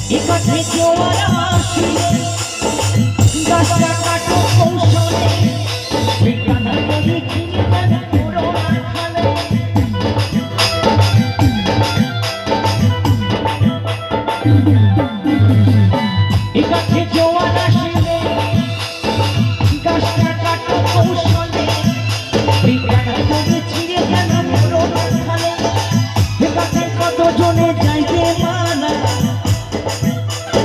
একাছে জোয়ার আসিলে গাছটা কাটো কৌশলে ঠিকানা যদি চিনি জানি পুরো রাখালে একাছে জোয়ার আসিলে গাছটা কাটো কৌশলে